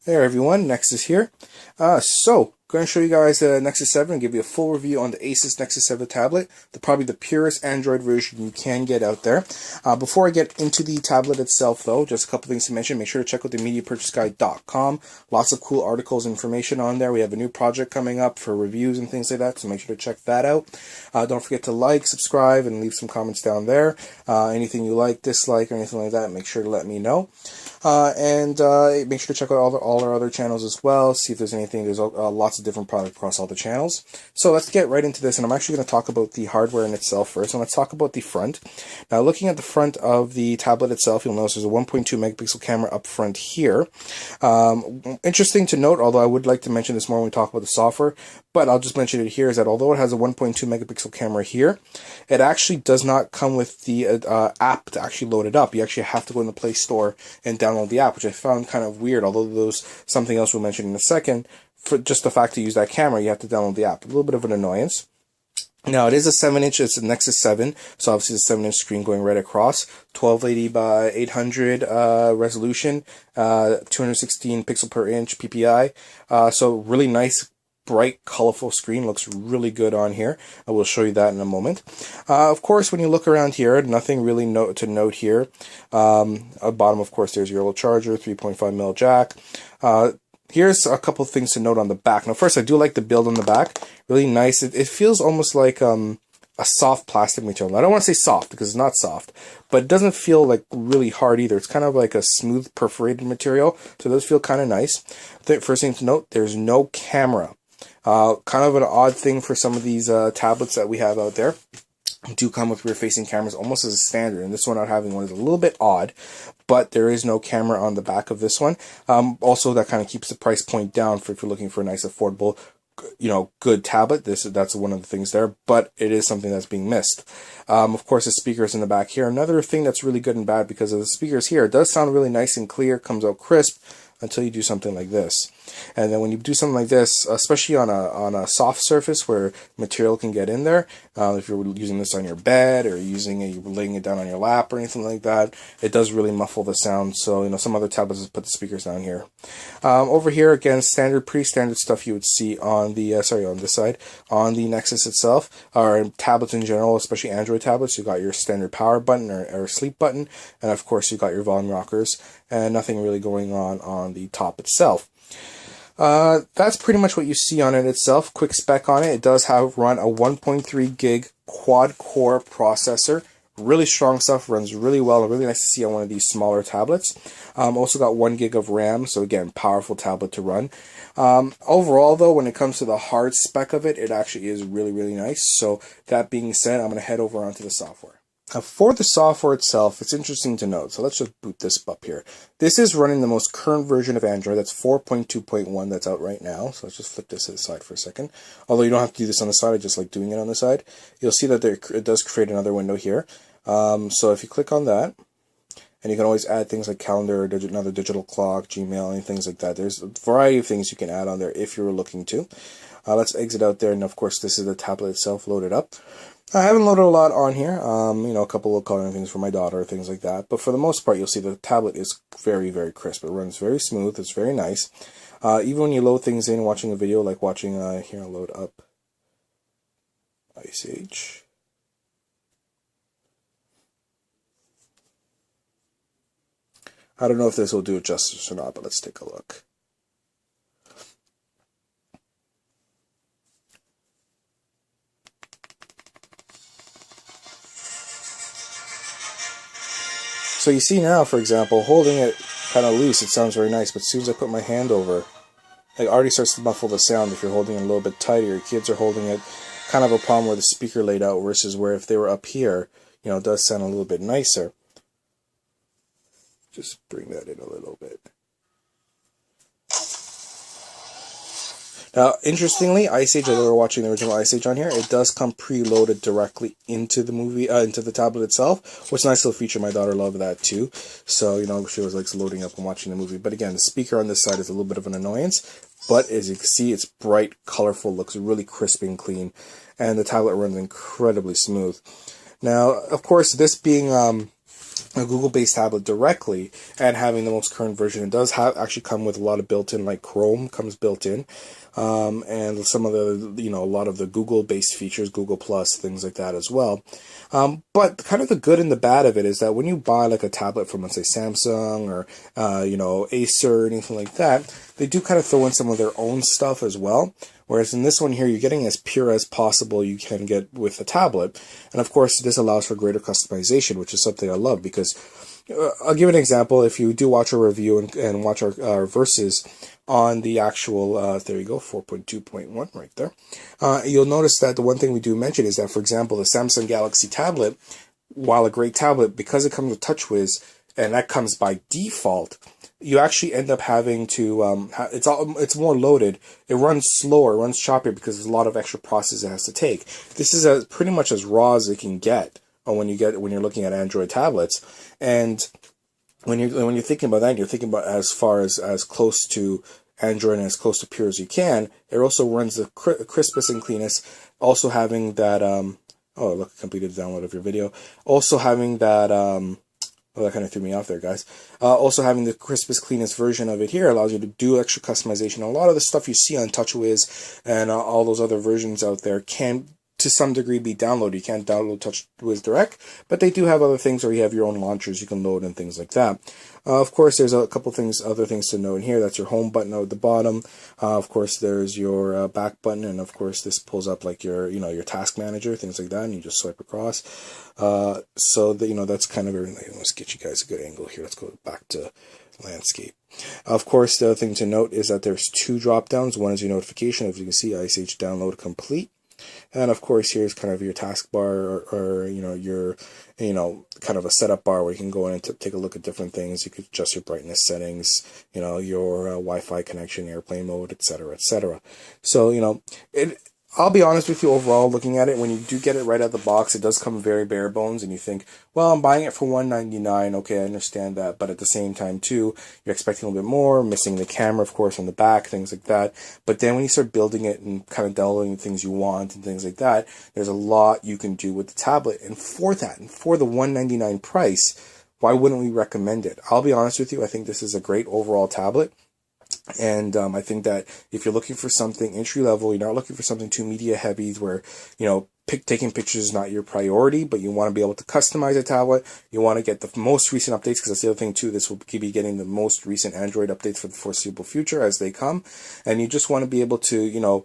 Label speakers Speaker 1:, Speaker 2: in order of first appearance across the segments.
Speaker 1: Hey everyone, Nexus here. Going to show you guys the Nexus 7 and give you a full review on the Asus Nexus 7 tablet, probably the purest Android version you can get out there. Before I get into the tablet itself though, just a couple things to mention. Make sure to check out the MediaPurchaseGuide.com. Lots of cool articles, information on there. We have a new project coming up for reviews and things like that, so make sure to check that out. Don't forget to like, subscribe, and leave some comments down there. Anything you like, dislike, or anything like that, make sure to let me know. Make sure to check out all our other channels as well, see if there's anything. There's lots of different products across all the channels. So let's get right into this, and I'm actually going to talk about the hardware in itself first, and let's talk about the front. Now, looking at the front of the tablet itself, you'll notice there's a 1.2 megapixel camera up front here. Interesting to note, although I would like to mention this more when we talk about the software, but I'll just mention it here, is that although it has a 1.2 megapixel camera here, it actually does not come with the app to actually load it up. You actually have to go in the Play Store and download the app, which I found kind of weird, although there's something else we'll mention in a second. For just the fact to use that camera, you have to download the app. A little bit of an annoyance. Now, it is a 7-inch, it's a Nexus 7, so obviously it's a 7-inch screen going right across, 1280 by 800 resolution, 216 pixel per inch PPI, so really nice, bright, colorful screen. Looks really good on here. I will show you that in a moment. Of course, when you look around here, nothing really to note here. At the bottom, of course, there's your little charger, 3.5mm jack. Here's a couple things to note on the back. Now, first, I do like the build on the back. Really nice. It feels almost like a soft plastic material. I don't want to say soft because it's not soft, but it doesn't feel like really hard either. It's kind of like a smooth perforated material, so it does feel kind of nice. The first thing to note, there's no camera. Kind of an odd thing for some of these tablets that we have out there. Do come with rear-facing cameras almost as a standard, and this one not having one is a little bit odd, but there is no camera on the back of this one. Also, that kind of keeps the price point down for if you're looking for a nice, affordable, good tablet. That's one of the things there, but it is something that's being missed. Of course, the speakers in the back here. Another thing that's really good and bad, because of the speakers here, it does sound really nice and clear, comes out crisp, until you do something like this. And then when you do something like this, especially on a soft surface where material can get in there, if you're using this on your bed or you're laying it down on your lap or anything like that, it does really muffle the sound. So, some other tablets put the speakers down here. Over here, again, pretty standard stuff you would see on the, on this side, on the Nexus itself, or tablets in general, especially Android tablets. You got your standard power button or sleep button, and of course you got your volume rockers, and nothing really going on the top itself. That's pretty much what you see on it itself. Quick spec on it. It does run a 1.3 gig quad-core processor. Really strong stuff, runs really well. Really nice to see on one of these smaller tablets. Also got 1 gig of RAM, so again, powerful tablet to run. Overall, though, when it comes to the hard spec of it, it actually is really, really nice. So that being said, I'm going to head over onto the software. Now, for the software itself, it's interesting to note. So let's just boot this up here. This is running the most current version of Android. That's 4.2.1 that's out right now. So let's just flip this to the side for a second. Although you don't have to do this on the side, I just like doing it on the side. You'll see that it does create another window here. So if you click on that, and you can always add things like calendar, another digital clock, Gmail, and things like that. There's a variety of things you can add on there if you're looking to. Let's exit out there, and of course this is the tablet itself loaded up. I haven't loaded a lot on here, a couple of coloring things for my daughter, things like that, but for the most part, you'll see the tablet is very, very crisp. It runs very smooth, it's very nice. Even when you load things in, watching a video, like watching, here I'll load up Ice Age. I don't know if this will do it justice or not, but let's take a look. So you see now, for example, holding it kind of loose, it sounds very nice, but as soon as I put my hand over, it already starts to muffle the sound if you're holding it a little bit tighter. Your kids are holding it, kind of a problem where the speaker laid out versus where if they were up here, it does sound a little bit nicer. Just bring that in a little bit. Now, interestingly, Ice Age, although we're watching the original Ice Age on here, it does come preloaded directly into the movie, into the tablet itself, which is a nice little feature. My daughter loved that too. So, she always likes loading up and watching the movie. But again, the speaker on this side is a little bit of an annoyance. But as you can see, it's bright, colorful, looks really crisp and clean. And the tablet runs incredibly smooth. Now, of course, this being a Google-based tablet directly and having the most current version. It does actually come with a lot of built-in, like Chrome comes built in, and some of the, a lot of the Google-based features, Google Plus, things like that as well. But kind of the good and the bad of it is that when you buy like a tablet from, let's say, Samsung or, Acer or anything like that, they do kind of throw in some of their own stuff as well. Whereas in this one here, you're getting as pure as possible you can get with a tablet. And of course, this allows for greater customization, which is something I love because I'll give an example. If you do watch a review and watch our versus on the actual, there you go, 4.2.1 right there, you'll notice that the one thing we do mention is that, for example, the Samsung Galaxy tablet, while a great tablet, because it comes with TouchWiz, and that comes by default, you actually end up having to, it's more loaded. It runs slower, it runs choppier because there's a lot of extra process it has to take. This is pretty much as raw as it can get when you're looking at Android tablets. And when you're thinking about that, you're thinking about as far as close to Android and as close to pure as you can. It also runs the crispest and cleanest, also having that, oh look, completed the download of your video. Also having that, well, that kind of threw me off there, guys. Also having the crispest, cleanest version of it here allows you to do extra customization. A lot of the stuff you see on TouchWiz and all those other versions out there can, to some degree, be downloaded. You can't download TouchWiz Direct, but they do have other things where you have your own launchers you can load and things like that. Of course, there's a couple other things to note in here. That's your home button at the bottom. Of course, there's your back button, and of course, this pulls up like your, your task manager, things like that, and you just swipe across. So that, that's kind of everything. Let's get you guys a good angle here. Let's go back to landscape. Of course, the other thing to note is that there's two drop downs. One is your notification. As you can see, ISH download complete. And of course, here's kind of your taskbar or your, kind of a setup bar where you can go in and take a look at different things. You could adjust your brightness settings, your Wi-Fi connection, airplane mode, etc., etc. So, I'll be honest with you, overall, looking at it, when you do get it right out of the box, it does come very bare bones, and you think, well, I'm buying it for $199, okay, I understand that, but at the same time, too, you're expecting a little bit more, missing the camera, of course, on the back, things like that. But then when you start building it and kind of downloading the things you want and things like that, there's a lot you can do with the tablet. And for that, and for the $199 price, why wouldn't we recommend it? I'll be honest with you, I think this is a great overall tablet. And I think that if you're looking for something entry level, you're not looking for something too media heavy where, taking pictures is not your priority, but you want to be able to customize a tablet. You want to get the most recent updates, because that's the other thing too. This will be getting the most recent Android updates for the foreseeable future as they come. And you just want to be able to,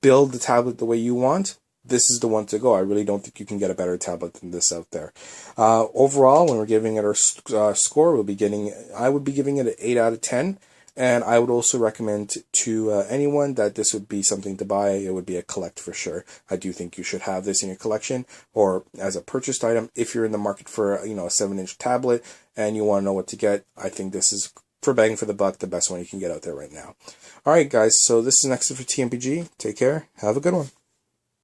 Speaker 1: build the tablet the way you want. This is the one to go. I really don't think you can get a better tablet than this out there. Overall, when we're giving it our score, I would be giving it an 8 out of 10. And I would also recommend to anyone that this would be something to buy. It would be a collect for sure. I do think you should have this in your collection or as a purchased item. If you're in the market for a 7-inch tablet and you want to know what to get, I think this is, for bang for the buck, the best one you can get out there right now. All right, guys. So this is Nexus for TMPG. Take care. Have a good one.